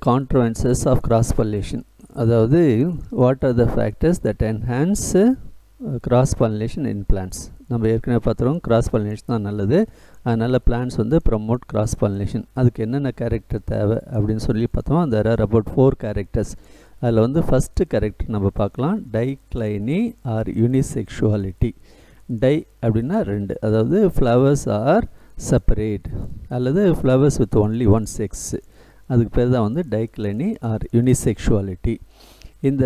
கான்ட்ரவென்சஸ் of cross pollination. அதாவது what are the factors that enhance cross pollination in plants. நம்ம ஏற்கனவே பார்த்துருவோம் cross pollination தான் நல்லது, அதனால் பிளான்ட்ஸ் வந்து ப்ரமோட் கிராஸ் பாலினேஷன். அதுக்கு என்னென்ன கேரக்டர் தேவை அப்படின்னு சொல்லி பார்த்தோம். there are about 4 characters. அதில் வந்து ஃபஸ்ட்டு கேரக்டர் நம்ம பார்க்கலாம், டைக்ளைனி ஆர் யூனிசெக்ஷுவாலிட்டி. டை அப்படின்னா ரெண்டு, அதாவது ஃப்ளவர்ஸ் ஆர் செப்பரேட் அல்லது flowers with only one sex, அதுக்கு பேர் தான் வந்து டைக்ளைனி ஆர் யூனிசெக்ஷுவாலிட்டி. இந்த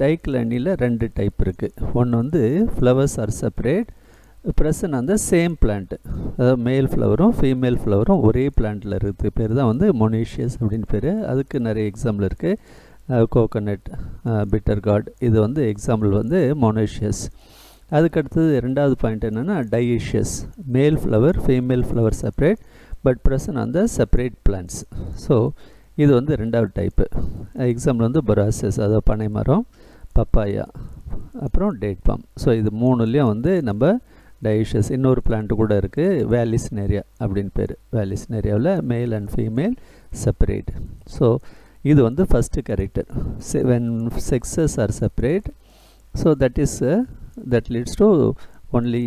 டைக்ளைனியில் 2 டைப் இருக்குது. ஒன்று வந்து ஃப்ளவர்ஸ் ஆர் செப்பரேட் ப்ரெசன்ட் அந்த சேம் பிளான்ட், அதாவது மேல் ஃப்ளவரும் ஃபீமேல் ஃப்ளவரும் ஒரே பிளான்ட்டில் இருக்குது பேர் தான் வந்து மொனேஷியஸ் அப்படின்னு பேர். அதுக்கு நிறைய எக்ஸாம்பிள் இருக்குது, கோகோனட், பிட்டர் கார்ட், இது வந்து எக்ஸாம்பிள் வந்து மொனேஷியஸ். அதுக்கடுத்தது 2வது பாயிண்ட் என்னென்னா dioecious, male flower female flower separate but present அந்த செப்பரேட் பிளான்ட்ஸ். ஸோ இது வந்து 2வது டைப்பு. எக்ஸாம்பிள் வந்து பொராசஸ், அதாவது பனை மரம், பப்பாயா, அப்புறம் டேட் பாம். ஸோ இது 3லேயும் வந்து நம்ம டைஷியஸ். இன்னொரு பிளான்ட் கூட இருக்குது, வேலிஸ்னேரியா அப்படின்னு பேர். வேலிஸ்னேரியாவில் male and female separate. So இது வந்து first character, when sexes are separate, so that leads to only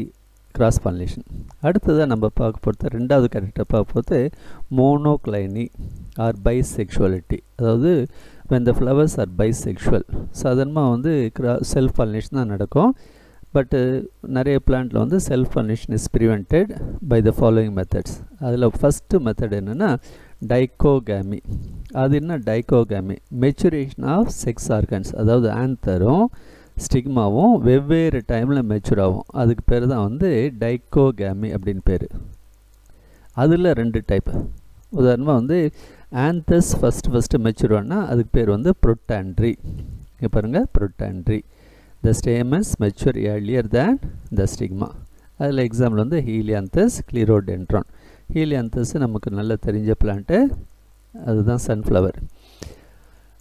cross pollination. அடுத்ததாக நம்ம பார்க்க போகிறது 2வது கேரக்டர் பார்க்க போகிறது மோனோக்ளைனி ஆர் பைசெக்ஷுவாலிட்டி. அதாவது when the flowers are bisexual, சாதாரணமாக வந்து செல்ஃப் பாலினேஷன் தான் நடக்கும். பட்டு நிறைய பிளான்ட்டில் வந்து self pollination is prevented by the following methods. அதில் ஃபஸ்ட்டு மெத்தட் என்னென்னா டைகோகேமி. அது என்ன dichogamy? Maturation of sex organs, அதாவது ஆந்தரும் ஸ்டிக்மாவும் வெவ்வேறு டைமில் மெச்சூர் ஆகும், அதுக்கு பேர் தான் வந்து டைகோகேமி அப்படின்னு பேர். அதில் 2 டைப். உதாரணமாக வந்து ஆந்தஸ் ஃபஸ்ட்டு மெச்சூர் ஆனால் அதுக்கு பேர் வந்து புரோட்டாண்ட்ரி. இங்கே பாருங்கள், protandry. The stamens mature earlier than the stigma. அதில் எக்ஸாம்பிள் வந்து ஹீலியாந்தஸ், கிளிரோடென்ட்ரான். ஹீலியாந்தஸ் நமக்கு நல்லா தெரிஞ்ச பிளான்ட்டு, அதுதான் சன்ஃப்ளவர்.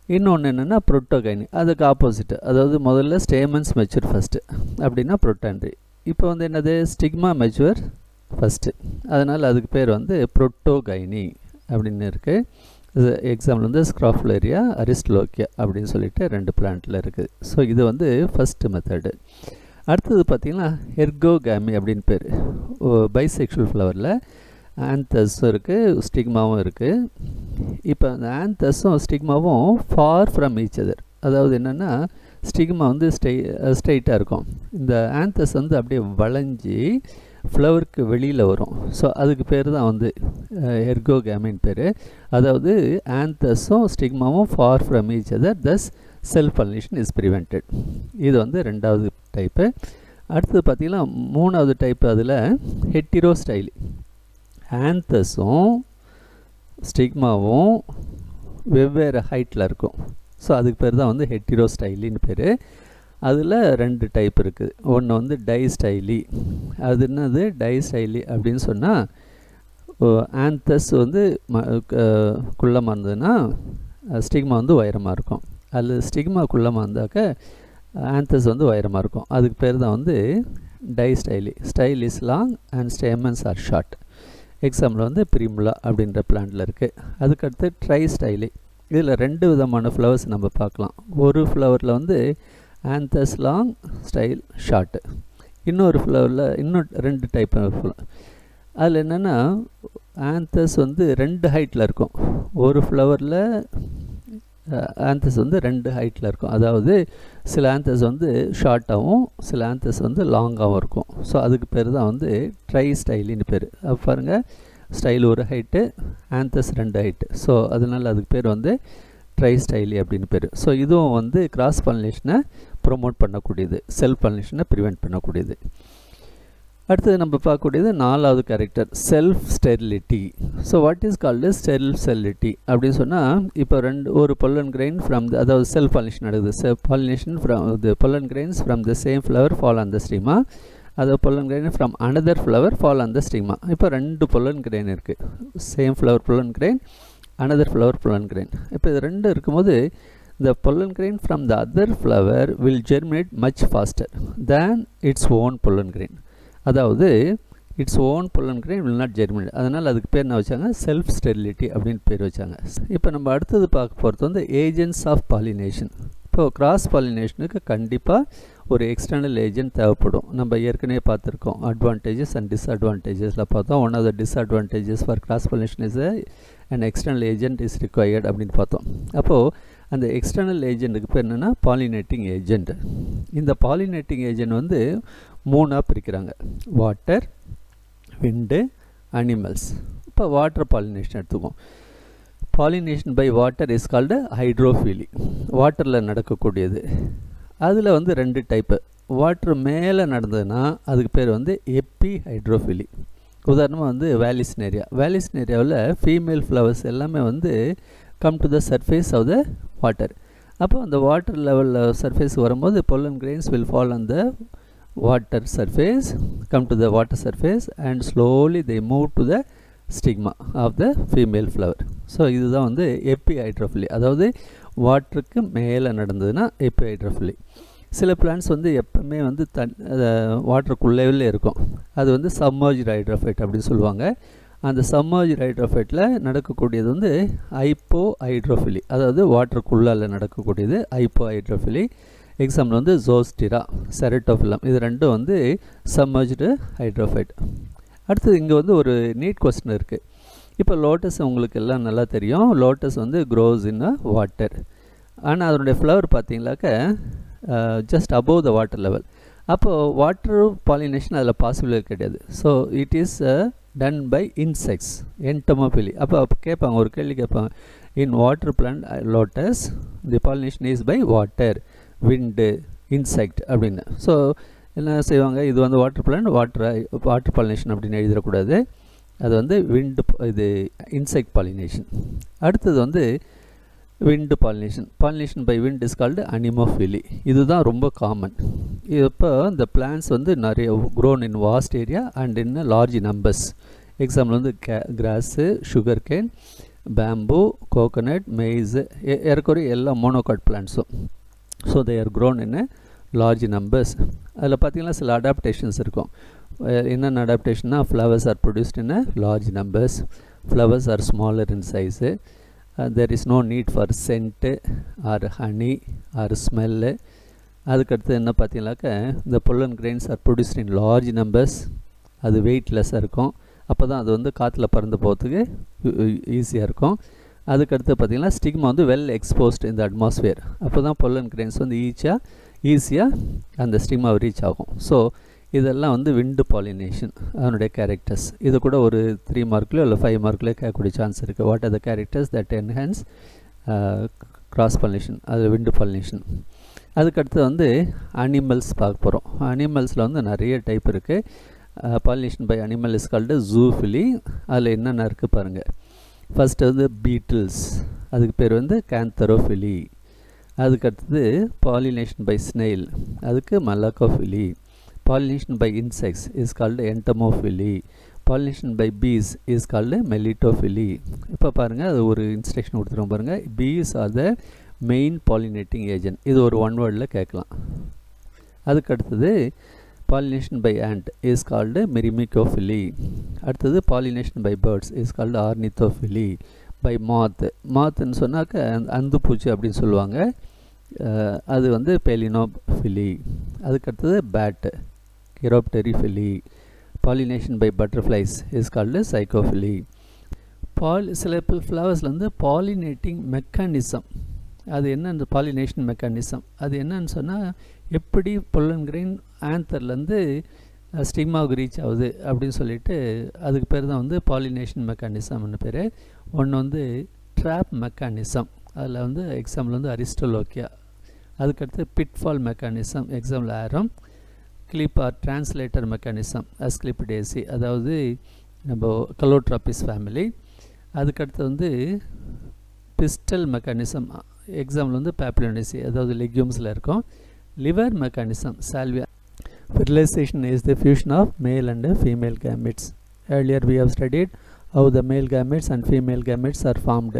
இன்னொன்று என்னென்னா புரோட்டோகைனி, அதுக்கு ஆப்போசிட்டு, அதாவது முதல்ல ஸ்டேமன்ஸ் மெச்சூர் ஃபஸ்ட்டு அப்படின்னா புரோட்டாண்ட்ரி. இப்போ வந்து என்னது ஸ்டிக்மா மெச்சூர் ஃபஸ்ட்டு, அதனால் அதுக்கு பேர் வந்து புரோட்டோகைனி அப்படின்னு இருக்குது. இது எக்ஸாம்பிள் வந்து ஸ்க்ராஃப்லேரியா, அரிஸ்டலோக்கியா அப்படின்னு சொல்லிட்டு 2 பிளான்ட்டில் இருக்குது. ஸோ இது வந்து ஃபஸ்ட்டு மெத்தடு. அடுத்தது பார்த்திங்கன்னா எர்கோகேமி அப்படின்னு பேர். பைசெக்ஷுவல் ஃப்ளவரில் ஆந்தஸும் இருக்குது, ஸ்டிக்மாவும் இருக்குது. இப்போ அந்த ஆந்தஸும் ஸ்டிக்மாவும் ஃபார் ஃப்ரம் ஈச் அதர், அதாவது என்னென்னா ஸ்டிக்மா வந்து ஸ்ட்ரெயிட்டாக இருக்கும், இந்த ஆந்தஸ் வந்து அப்படியே வளைஞ்சி ஃப்ளவருக்கு வெளியில் வரும். ஸோ அதுக்கு பேர் தான் வந்து எர்கோகேமின் பேர். அதாவது ஆந்தஸும் ஸ்டிக்மாவும் far from each other, thus self pollination is prevented. இது வந்து 2வது டைப்பு. அடுத்தது பார்த்திங்கன்னா 3வது டைப்பு, அதில் ஹெட்டிரோஸ்டைலி. ஆந்தஸும் ஸ்டிக்மாவும் வெவ்வேறு ஹைட்டில் இருக்கும். ஸோ அதுக்கு பேர் தான் வந்து ஹெட்டிரோஸ்டைலின்னு பேர். அதில் 2 டைப் இருக்குது. ஒன்று வந்து டைஸ்டைலி. அது என்னது டைஸ்டைலி அப்படின்னு சொன்னால், ஆந்தஸ் வந்து குள்ளமாக இருந்ததுன்னா ஸ்டிக்மா வந்து உயரமாக இருக்கும், அல்லது ஸ்டிக்மா குள்ளமாக இருந்தாக்க ஆந்தஸ் வந்து உயரமாக இருக்கும். அதுக்கு பேர் தான் வந்து distyly. Style is long and stamens are short. Example வந்து பிரிமுலா அப்படின்ற பிளான்ட்டில் இருக்குது. அதுக்கடுத்து ட்ரைஸ்டைலி. இதில் 2 விதமான ஃப்ளவர்ஸ் நம்ம பார்க்கலாம். ஒரு ஃப்ளவரில் வந்து ஆந்தஸ் லாங், ஸ்டைல் ஷார்ட்டு. இன்னொரு ஃப்ளவரில் இன்னும் 2 டைப் ஃப்ளவர். அதில் என்னென்னா ஆந்தஸ் வந்து 2 ஹைட்டில் இருக்கும். ஒரு ஃப்ளவரில் ஆந்தஸ் வந்து 2 ஹைட்டில் இருக்கும், அதாவது சில ஆந்தஸ் வந்து ஷார்ட்டாகவும் சில ஆந்தஸ் வந்து லாங்காகவும் இருக்கும். ஸோ அதுக்கு பேர் தான் வந்து ட்ரை ஸ்டைலின்னு பேர். அப்போ பாருங்கள், ஸ்டைல் ஒரு ஹைட்டு, ஆந்தஸ் 2 ஹைட்டு. ஸோ அதனால் அதுக்கு பேர் வந்து ட்ரை ஸ்டைலி அப்படின்னு பேர். ஸோ இதுவும் வந்து கிராஸ் பாலினேஷனை ப்ரொமோட் பண்ணக்கூடியது, செல்ஃப் பாலினேஷனை ப்ரிவெண்ட் பண்ணக்கூடியது. அடுத்தது நம்ம பார்க்கக்கூடியது 4வது character, self sterility. So what is called self sterility அப்படின்னு சொன்னால், இப்போ ஒரு பொல்லன் கிரெயின் ஃப்ரம் அதாவது செல்ஃப் பாலினேஷன் நடக்குது. Pollination from the pollen grains from the same flower fall on the stigma, அது pollen grain from another flower fall on the stigma. இப்போ 2 pollen grain இருக்குது, same flower pollen grain, another flower pollen grain. இப்போ இது 2 இருக்கும்போது the pollen grain from the other flower will germinate much faster than its own pollen grain. அதாவது its own pollen grain will not germinate. அதனால் அதுக்கு பேர் என்ன வச்சாங்க, self sterility அப்படின்னு பேர் வச்சாங்க. இப்போ நம்ம அடுத்தது பார்க்க போகிறது வந்து ஏஜென்ட்ஸ் ஆஃப் பாலினேஷன். இப்போ கிராஸ் பாலினேஷனுக்கு கண்டிப்பாக ஒரு எக்ஸ்டர்னல் ஏஜென்ட் தேவைப்படும். நம்ம ஏற்கனவே பார்த்துருக்கோம் அட்வான்டேஜஸ் அண்ட் டிஸ்அட்வான்டேஜஸில் பார்த்தோம். One of the disadvantages for cross pollination is and external agent is required அப்படின்னு பார்த்தோம். அப்போது அந்த எக்ஸ்டர்னல் ஏஜென்ட்டுக்கு பேர் என்னென்னா பாலினேட்டிங் ஏஜென்ட். இந்த பாலினேட்டிங் ஏஜென்ட் வந்து மூணாக பிரிக்கிறாங்க, வாட்டர், விண்டு, அனிமல்ஸ். இப்போ வாட்டர் பாலினேஷன் எடுத்துக்குவோம். Pollination by water is called hydrophily, வாட்டரில் நடக்கக்கூடியது. அதில் வந்து ரெண்டு டைப்பு. வாட்டர் மேலே நடந்ததுன்னா அதுக்கு பேர் வந்து எப்பி ஹைட்ரோஃபிலி. உதாரணமாக வந்து வேலிஸ்னேரியாவில் ஃபீமேல் ஃப்ளவர்ஸ் எல்லாமே வந்து come to the surface of the water. அப்போ அந்த வாட்டர் லெவலில் சர்ஃபேஸ் வரும்போது pollen grains will fall on the water surface, come to the water surface and slowly they move to the stigma of the female flower. So இதுதான் வந்து எப்பி hydrophily, அதாவது வாட்டருக்கு மேலே நடந்ததுன்னா எப்பி hydrophily. சில பிளான்ட்ஸ் வந்து எப்பவுமே வந்து வாட்டருக்குள்ளே இருக்கும், அது வந்து சப்மர்ஜ்டு ஹைட்ரோஃபைட் அப்படின்னு சொல்லுவாங்க. அந்த சப்மர்ஜ்டு ஹைட்ரோஃபைட்டில் நடக்கக்கூடியது வந்து ஹைப்போ ஹைட்ரோஃபிலி, அதாவது வாட்டருக்குள்ளால் நடக்கக்கூடியது ஹைப்போ ஹைட்ரோஃபிலி. எக்ஸாம்பிள் வந்து ஜோஸ்டிரா, செரட்டோஃபிலம், இது ரெண்டும் வந்து சப்மர்ஜ்டு ஹைட்ரோஃபைட். அடுத்தது இங்கே வந்து ஒரு நீட் கொஸ்டின் இருக்குது. இப்போ லோட்டஸ் உங்களுக்கு எல்லாம் நல்லா தெரியும், லோட்டஸ் வந்து க்ரோஸ் இன் அ வாட்டர். ஆனால் அதனுடைய ஃப்ளவர் பார்த்தீங்களாக்க just above the water level. அப்போது வாட்டர் பாலினேஷன் அதில் பாசிபிள் கிடையாது. So it is done by insects, entomophily. அப்போ கேட்பாங்க, ஒரு கேள்வி கேட்பாங்க, in water plant lotus the pollination is by water, wind, insect அப்படின்னு. ஸோ என்ன செய்வாங்க, இது வந்து வாட்டர் பிளான்ட் வாட்டர் பாலினேஷன் அப்படின்னு எழுதிடக்கூடாது, அது வந்து விண்டு, இது இன்செக்ட் பாலினேஷன். அடுத்தது வந்து wind pollination by wind is called anemophily. இதுதான் ரொம்ப காமன். இப்போ இந்த பிளான்ஸ் வந்து நிறைய grown in vast area and in large numbers. Example வந்து grass, sugar cane, bamboo, coconut, maize, ஏறக்குறைய எல்லா மோனோகாட் பிளான்ட்ஸும். So they are grown in large numbers. அதில் பார்த்திங்கன்னா சில அடாப்டேஷன்ஸ் இருக்கும். என்னென்ன அடாப்டேஷன்னா, flowers are produced in large numbers, flowers are smaller in size, there is no need for scent or honey or smell. அதுக்கடுத்து என்ன பார்த்தீங்கன்னாக்க, இந்த pollen grains are produced in large numbers, அது வெயிட்லெஸ்ஸாக இருக்கும். அப்போ தான் அது வந்து காற்றுல பறந்து போகிறதுக்கு ஈஸியாக இருக்கும். அதுக்கடுத்து பார்த்திங்கன்னா ஸ்டிக்மா வந்து வெல் எக்ஸ்போஸ்ட் இந்த அட்மாஸ்ஃபியர். அப்போ தான் pollen grains வந்து ஈஸியாக அந்த ஸ்டிக்மாவை ரீச் ஆகும். ஸோ இதெல்லாம் வந்து விண்டு பாலினேஷன் அதனுடைய கேரக்டர்ஸ். இது கூட ஒரு 3 மார்க்லையோ இல்லை 5 மார்க்லையோ கேட்கக்கூடிய சான்ஸ் இருக்குது. What are the characters that enhance cross pollination, அது விண்டு பாலினேஷன். அதுக்கடுத்து வந்து அனிமல்ஸ் பார்க்க போகிறோம். அனிமல்ஸில் வந்து நிறைய டைப் இருக்குது. Pollination by animal is called zoophily. அதில் என்னென்ன இருக்குது பாருங்கள். ஃபஸ்ட்டு வந்து பீட்டில்ஸ், அதுக்கு பேர் வந்து கேந்தரோஃபிலி. அதுக்கடுத்தது பாலினேஷன் பை ஸ்னெயில், அதுக்கு மலக்கோஃபிலி. Pollination by insects is called entomophily. Pollination by bees is called melitophily. இப்போ பாருங்கள், அது ஒரு இன்ஸ்ட்ரக்ஷன் கொடுத்துருவோம் பாருங்கள். bees are the main pollinating agent. இது ஒரு ஒன் வேர்டில் கேட்கலாம். அதுக்கடுத்தது pollination by ant is called myrmecophily. அடுத்தது pollination by birds is called ornithophily. by mothன்னு சொன்னாக்க அந்து பூச்சி அப்படின்னு சொல்லுவாங்க, அது வந்து பெலினோஃபிலி. அதுக்கடுத்தது bat, chiropterophily. Pollination by butterflies is called psychophily. சில ஃப்ளவர்ஸில் வந்து பாலினேட்டிங் மெக்கானிசம், அது என்ன, அந்த பாலினேஷன் மெக்கானிசம் அது என்னன்னு சொன்னால், எப்படி pollen grain ஆந்தர்லேருந்து ஸ்டிக்மாவுக்கு ரீச் ஆகுது அப்படின்னு சொல்லிட்டு அதுக்கு பேர் தான் வந்து பாலினேஷன் மெக்கானிசம்னு பேர். ஒன்று வந்து ட்ராப் மெக்கானிசம், அதில் வந்து எக்ஸாம்பிள் வந்து அரிஸ்டோலோக்கியா. அதுக்கடுத்து பிட்ஃபால் மெக்கானிசம், எக்ஸாம்பிள் ஆரம். கிளிப் ஆர் டிரான்ஸ்லேட்டர் மெக்கானிசம், அஸ்கிலிபிடேசி, அதாவது நம்ம கலோட்ராபிஸ் ஃபேமிலி. அதுக்கடுத்து வந்து பிஸ்டல் மெக்கானிசம், எக்ஸாம்பிள் வந்து பாப்புலோனேசி, அதாவது லெக்யூம்ஸில் இருக்கும். Liver mechanism, salvia. Fertilization is the fusion of male and female gametes. Earlier we have studied how the male gametes and female gametes are formed.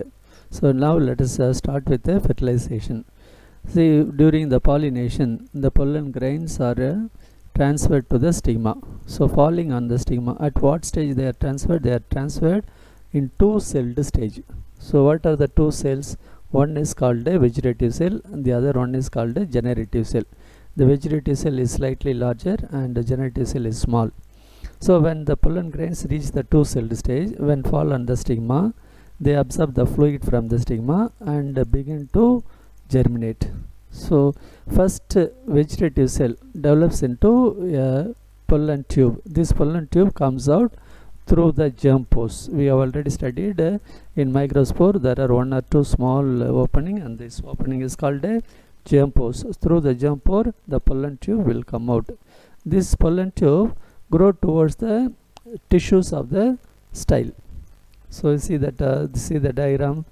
So now let us start with the fertilization. See, during the pollination, the pollen grains are transferred to the stigma. So falling on the stigma, at what stage they are transferred? They are transferred in two-celled stage. So what are the two cells? One is called a vegetative cell and the other one is called a generative cell. The vegetative cell is slightly larger and the generative cell is small. So when the pollen grains reach the two-celled stage, when fall on the stigma, they absorb the fluid from the stigma and begin to germinate. So first vegetative cell develops into a pollen tube. This pollen tube comes out through the germ pores. We have already studied in microspore there are one or two small opening, and this opening is called a germ pores. Through the germ pore the pollen tube will come out. This pollen tube grow towards the tissues of the style. So you see that see the diagram,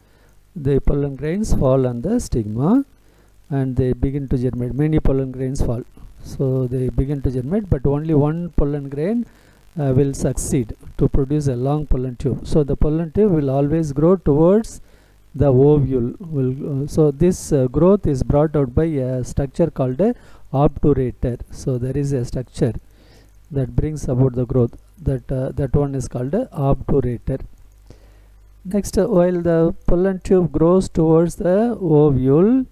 the pollen grains fall on the stigma and they begin to germinate. Many pollen grains fall, so they begin to germinate, but only one pollen grain will succeed to produce a long pollen tube. So the pollen tube will always grow towards the ovule. So this growth is brought out by a structure called a obturator. So there is a structure that brings about the growth. That one is called a obturator. Next, while the pollen tube grows towards the ovule,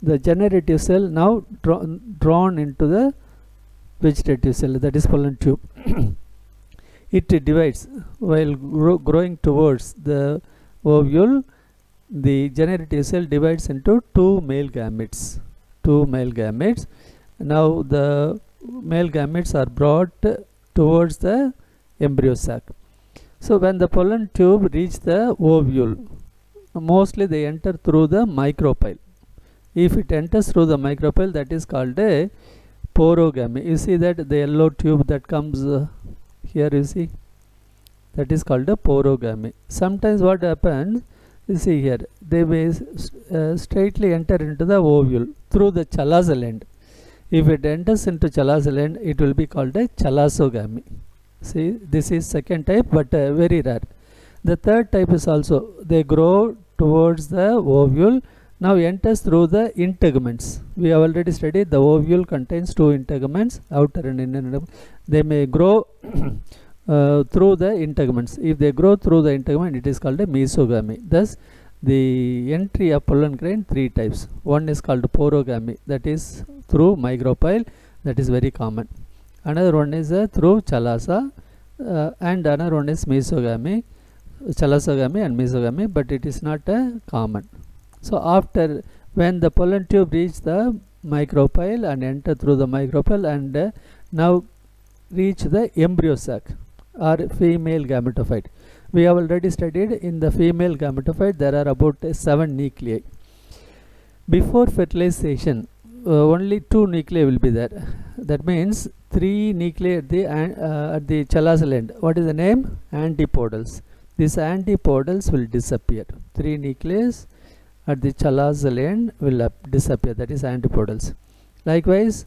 the generative cell now drawn into the vegetative cell, that is pollen tube. It divides. While growing towards the ovule, the generative cell divides into two male gametes. Now the male gametes are brought towards the embryo sac. So when the pollen tube reach the ovule, mostly they enter through the micropyle. If it enters through the micropyle, that is called a porogamy. You see that the yellow tube that comes here, you see, that is called a porogamy. Sometimes what happens, you see here, they may straightly enter into the ovule through the chalazal end. If it enters into chalazal end, it will be called a chalasogamy. See, this is second type, but very rare. The third type is also, they grow towards the ovule, now enters through the integuments. We have already studied the ovule contains two integuments, outer and inner. They may grow through the integuments. If they grow through the integument, it is called a mesogamy. Thus the entry of pollen grain three types. One is called porogamy, that is through micropyle, that is very common. Another one is through chalasa, and another one is mesogamy, chalasogamy and mesogamy, but it is not common. So after, when the pollen tube reach the micropyle and enter through the micropyle and now reach the embryo sac or female gametophyte. We have already studied in the female gametophyte there are about 7 nuclei. Before fertilization, only 2 nuclei will be there. That means 3 nuclei at the chalasal end. What is the name? Antipodals. These antipodals will disappear. 3 nuclei at the chalasal end will disappear. That is antipodals. Likewise,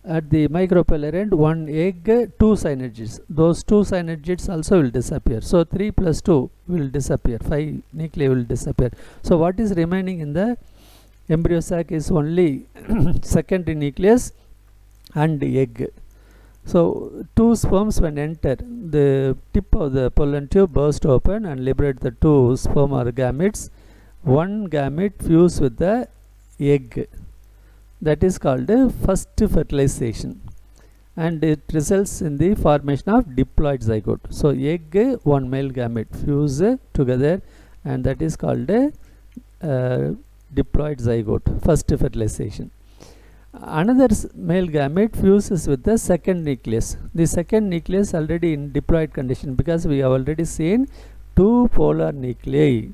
at the micropylar end, 1 egg, 2 synergids. Those 2 synergids also will disappear. So 3 plus 2 will disappear. 5 nuclei will disappear. So what is remaining in the embryo sac is only secondary nucleus and egg. So 2 sperms when enter, the tip of the pollen tube burst open and liberate the 2 sperm or gametes. 1 gamete fuse with the egg. That is called first fertilization, and it results in the formation of diploid zygote. So egg, 1 male gamete fuse together, and that is called diploid zygote, first fertilization. Another male gamete fuses with the second nucleus. The second nucleus already in diploid condition, because we have already seen 2 polar nuclei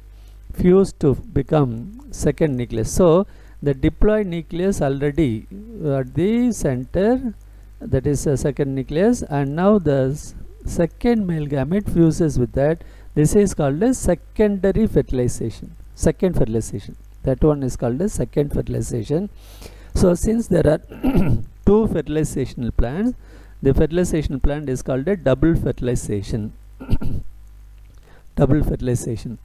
fuse to become second nucleus. So the diploid nucleus already at the center, that is a second nucleus, and now the second male gamete fuses with that. This is called a secondary fertilization, second fertilization. That one is called a second fertilization. So since there are 2 fertilizational plants, the fertilization plant is called a double fertilization. Double fertilization.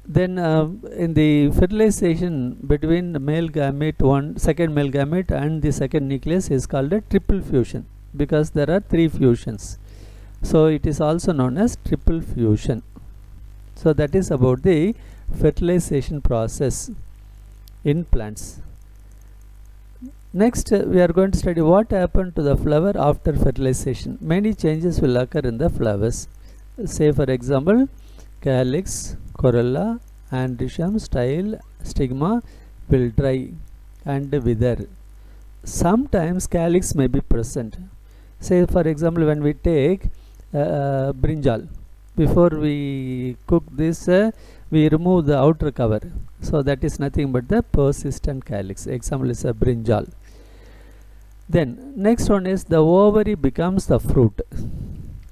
Then in the fertilization between the male gamete, second male gamete and the second nucleus is called a triple fusion. because there are 3 fusions. So it is also known as triple fusion. So that is about the fertilization process in plants. Next, we are going to study what happened to the flower after fertilization. Many changes will occur in the flowers. Say for example, calyx, corolla, androecium, style, stigma will dry and wither. Sometimes calyx may be present. Say for example, when we take brinjal, before we cook this, we remove the outer cover. So that is nothing but the persistent calyx. Example is a brinjal. Then next one is the ovary becomes the fruit.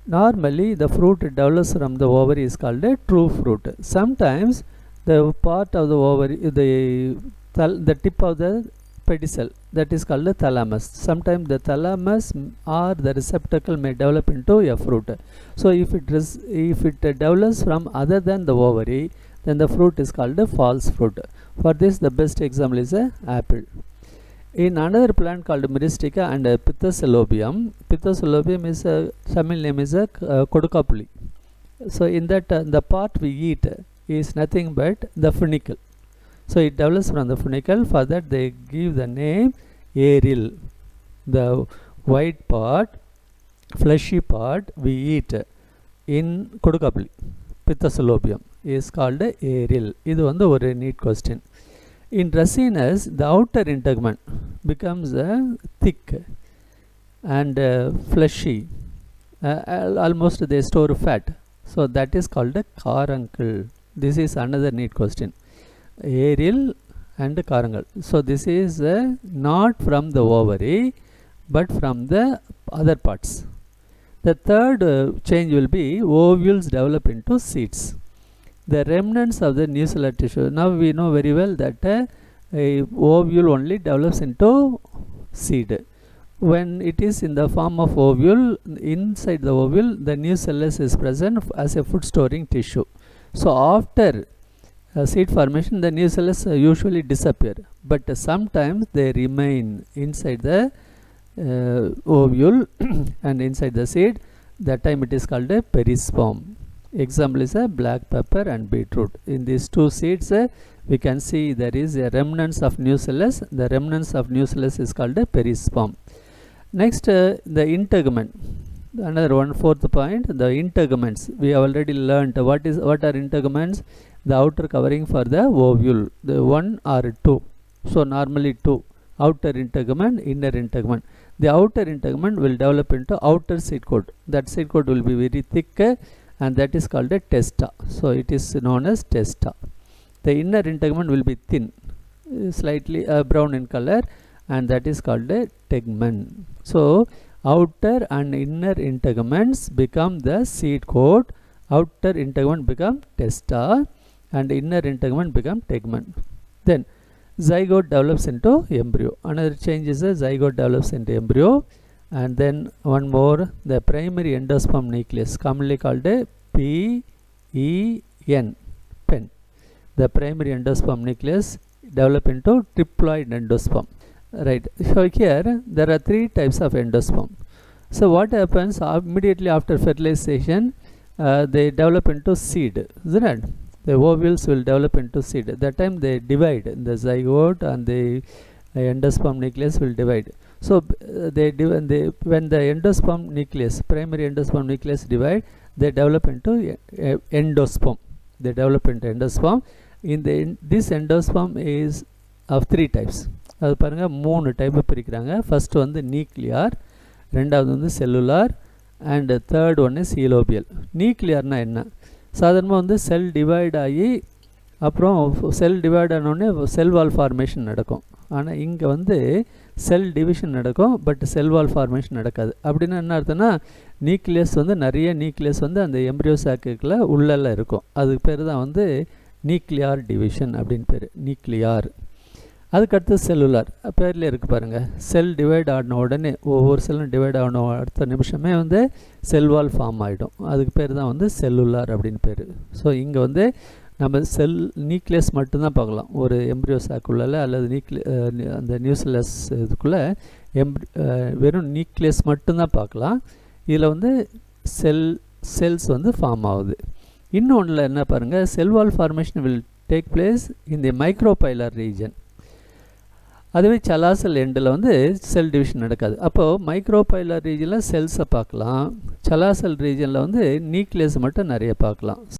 Normally the fruit develops from the ovary is called a true fruit. Sometimes the part of the ovary, the tip of the pedicel, that is called the thalamus. Sometimes the thalamus or the receptacle may develop into a fruit. So if it develops from other than the ovary, then the fruit is called a false fruit. For this, the best example is a apple. In another plant called Myristica and Pithecellobium, Pithecellobium is a Tamil name is a Kodukapuli. So in that the part we eat is nothing but the funicle. So it develops from the funicle. For that they give the name Eril. The white part, fleshy part we eat in Kodukapuli, Pithecellobium, is called Eril. This is one neat question. In Dracaenas, the outer integument becomes thick and fleshy. Almost they store fat. So that is called a caruncle. This is another neat question. Eril and caruncle. So this is not from the ovary but from the other parts. The third change will be ovules develop into seeds. The remnants of the nucellar tissue. Now we know very well that a ovule only develops into seed. When it is in the form of ovule, inside the ovule, the nucellus is present as a food storing tissue. So after seed formation, the nucellus usually disappear, but sometimes they remain inside the ovule and inside the seed. That time it is called a perisperm. Example is a black pepper and beetroot. In these two seeds, we can see there is a remnants of nucellus. The remnants of nucellus is called a perisperm. Next, the integument. Another one, fourth point, the integuments. We have already learnt what are integuments. The outer covering for the ovule, the 1 or 2. So normally 2. Outer integument, inner integument. The outer integument will develop into outer seed coat. That seed coat will be very thick, and that is called a testa. So it is known as testa. The inner integument will be thin, slightly brown in color, and that is called a tegmen. So outer and inner integuments become the seed coat. Outer integument become testa and inner integument become tegmen. Then zygote develops into embryo. Another change is a zygote develops into embryo. And then one more, the primary endosperm nucleus, commonly called a PEN, pen. The primary endosperm nucleus develop into triploid endosperm. Right. So here there are 3 types of endosperm. So what happens immediately after fertilization? They develop into seed, isn't it? The ovules will develop into seed. At that time they divide. The zygote and the endosperm nucleus will divide. So when the endosperm nucleus, primary endosperm nucleus divide, they develop into endosperm. They develop into endosperm. This endosperm is of 3 types. அது பாருங்க 3 type பிரிக்கிறாங்க. First வந்து nuclear, ரெண்டாவது வந்து cellular, and third one is helobial. நியூக்ளியர்னா என்ன? சாதாரணமாக வந்து செல் டிவைட் ஆகி அப்புறம் செல் டிவைட் ஆனோடனே செல் வால் ஃபார்மேஷன் நடக்கும். ஆனால் இங்கே வந்து செல் டிவிஷன் நடக்கும், பட் செல் வால் ஃபார்மேஷன் நடக்காது. அப்படின்னா என்ன அர்த்தம்னா, நியூக்ளியஸ் வந்து நிறைய நியூக்ளியஸ் வந்து அந்த எம்ப்ரியோ சாக்குக்குள்ள உள்ளெல்லாம் இருக்கும். அதுக்கு பேர் தான் வந்து நியூக்ளியார் டிவிஷன் அப்படின்னு பேர், நியூக்ளியார். அதுக்கடுத்து செல்லுலார், பேர்லேயே இருக்குது பாருங்கள். செல் டிவைட் ஆன உடனே ஒவ்வொரு செல்லும் டிவைட் ஆன அடுத்த நிமிஷமே வந்து செல் வால் ஃபார்ம் ஆகிடும். அதுக்கு பேர் தான் வந்து செல்லுலார் அப்படின்னு பேர். ஸோ இங்கே வந்து நம்ம செல் நியூக்ளியஸ் மட்டும்தான் பார்க்கலாம். ஒரு எம்ப்ரியோ சாக்குள்ளே அல்லது அந்த நியூக்ளியஸ் இதுக்குள்ளே வெறும் நியூக்ளியஸ் மட்டும்தான் பார்க்கலாம். இதில் வந்து செல்ஸ் வந்து ஃபார்ம் ஆகுது. இன்னொன்றில் என்ன பாருங்கள், cell wall formation will take place in the micropylar region. அதுவே சலாசல் எண்டில் வந்து செல் டிவிஷன் நடக்காது. அப்போது மைக்ரோபைலர் ரீஜனில் செல்ஸை பார்க்கலாம், சலாசல் ரீஜனில் வந்து நியூக்ளியஸ் மட்டும் நிறைய பார்க்கலாம்.